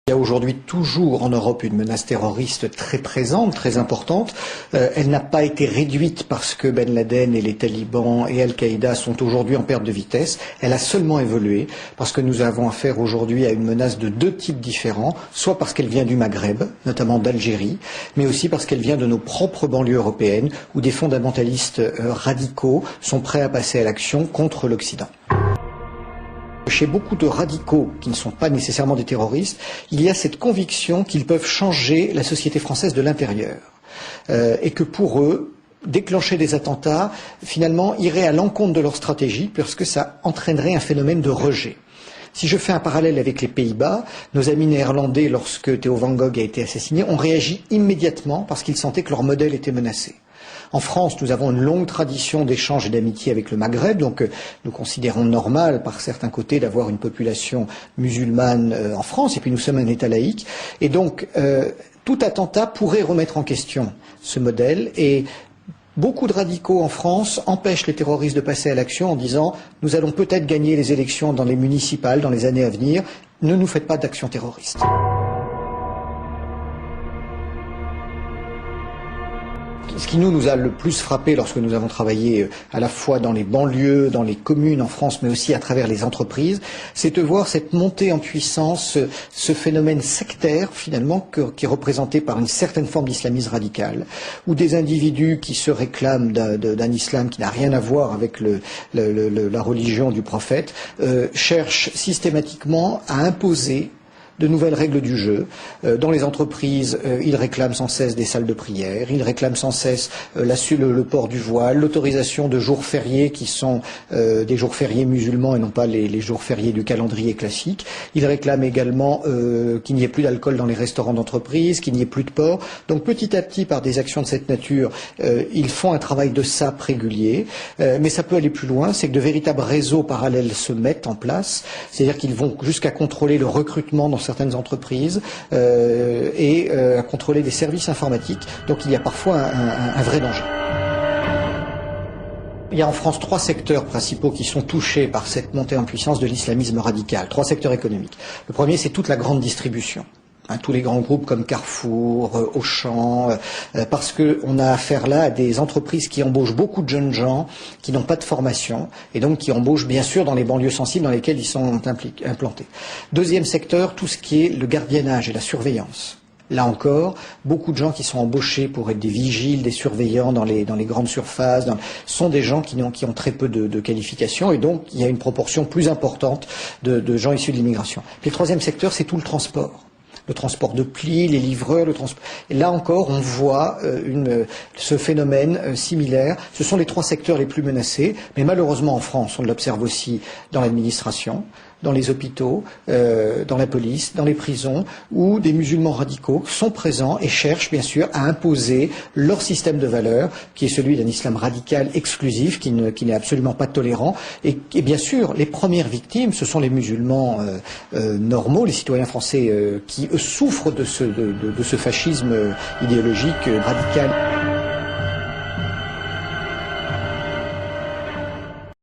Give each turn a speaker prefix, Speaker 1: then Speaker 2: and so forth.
Speaker 1: Il y a aujourd'hui toujours en Europe une menace terroriste très présente, très importante. Elle n'a pas été réduite parce que Ben Laden et les talibans et Al-Qaïda sont aujourd'hui en perte de vitesse. Elle a seulement évolué parce que nous avons affaire aujourd'hui à une menace de deux types différents, soit parce qu'elle vient du Maghreb, notamment d'Algérie, mais aussi parce qu'elle vient de nos propres banlieues européennes où des fondamentalistes radicaux sont prêts à passer à l'action contre l'Occident. Chez beaucoup de radicaux qui ne sont pas nécessairement des terroristes, il y a cette conviction qu'ils peuvent changer la société française de l'intérieur. Et que pour eux, déclencher des attentats, finalement, irait à l'encontre de leur stratégie, puisque ça entraînerait un phénomène de rejet. Si je fais un parallèle avec les Pays-Bas, nos amis néerlandais, lorsque Theo van Gogh a été assassiné, ont réagi immédiatement parce qu'ils sentaient que leur modèle était menacé. En France, nous avons une longue tradition d'échange et d'amitié avec le Maghreb, donc nous considérons normal, par certains côtés, d'avoir une population musulmane en France, et puis nous sommes un État laïque, et donc tout attentat pourrait remettre en question ce modèle, et beaucoup de radicaux en France empêchent les terroristes de passer à l'action en disant « nous allons peut-être gagner les élections dans les municipales dans les années à venir, ne nous faites pas d'action terroriste ». Ce qui nous a le plus frappé lorsque nous avons travaillé à la fois dans les banlieues, dans les communes en France, mais aussi à travers les entreprises, c'est de voir cette montée en puissance, ce phénomène sectaire finalement qui est représenté par une certaine forme d'islamisme radical, où des individus qui se réclament d'un islam qui n'a rien à voir avec la religion du prophète, cherchent systématiquement à imposer de nouvelles règles du jeu. Dans les entreprises, ils réclament sans cesse des salles de prière, ils réclament sans cesse le port du voile, l'autorisation de jours fériés qui sont des jours fériés musulmans et non pas les jours fériés du calendrier classique. Ils réclament également qu'il n'y ait plus d'alcool dans les restaurants d'entreprise, qu'il n'y ait plus de port. Donc petit à petit, par des actions de cette nature, ils font un travail de sape régulier. Mais ça peut aller plus loin, c'est que de véritables réseaux parallèles se mettent en place. C'est-à-dire qu'ils vont jusqu'à contrôler le recrutement dans certaines entreprises et à contrôler des services informatiques. Donc il y a parfois un vrai danger. Il y a en France trois secteurs principaux qui sont touchés par cette montée en puissance de l'islamisme radical, trois secteurs économiques. Le premier, c'est toute la grande distribution. Tous les grands groupes comme Carrefour, Auchan, parce qu'on a affaire là à des entreprises qui embauchent beaucoup de jeunes gens qui n'ont pas de formation et donc qui embauchent bien sûr dans les banlieues sensibles dans lesquelles ils sont implantés. Deuxième secteur, tout ce qui est le gardiennage et la surveillance. Là encore, beaucoup de gens qui sont embauchés pour être des vigiles, des surveillants dans les grandes surfaces, sont des gens qui ont très peu de qualifications et donc il y a une proportion plus importante de gens issus de l'immigration. Puis le troisième secteur, c'est tout le transport. Le transport de plis, les livreurs, Et là encore, on voit ce phénomène similaire. Ce sont les trois secteurs les plus menacés, mais malheureusement en France, on l'observe aussi dans l'administration, dans les hôpitaux, dans la police, dans les prisons, où des musulmans radicaux sont présents et cherchent bien sûr à imposer leur système de valeurs, qui est celui d'un islam radical exclusif, qui n'est absolument pas tolérant. Et bien sûr, les premières victimes, ce sont les musulmans normaux, les citoyens français qui souffrent de ce fascisme idéologique radical.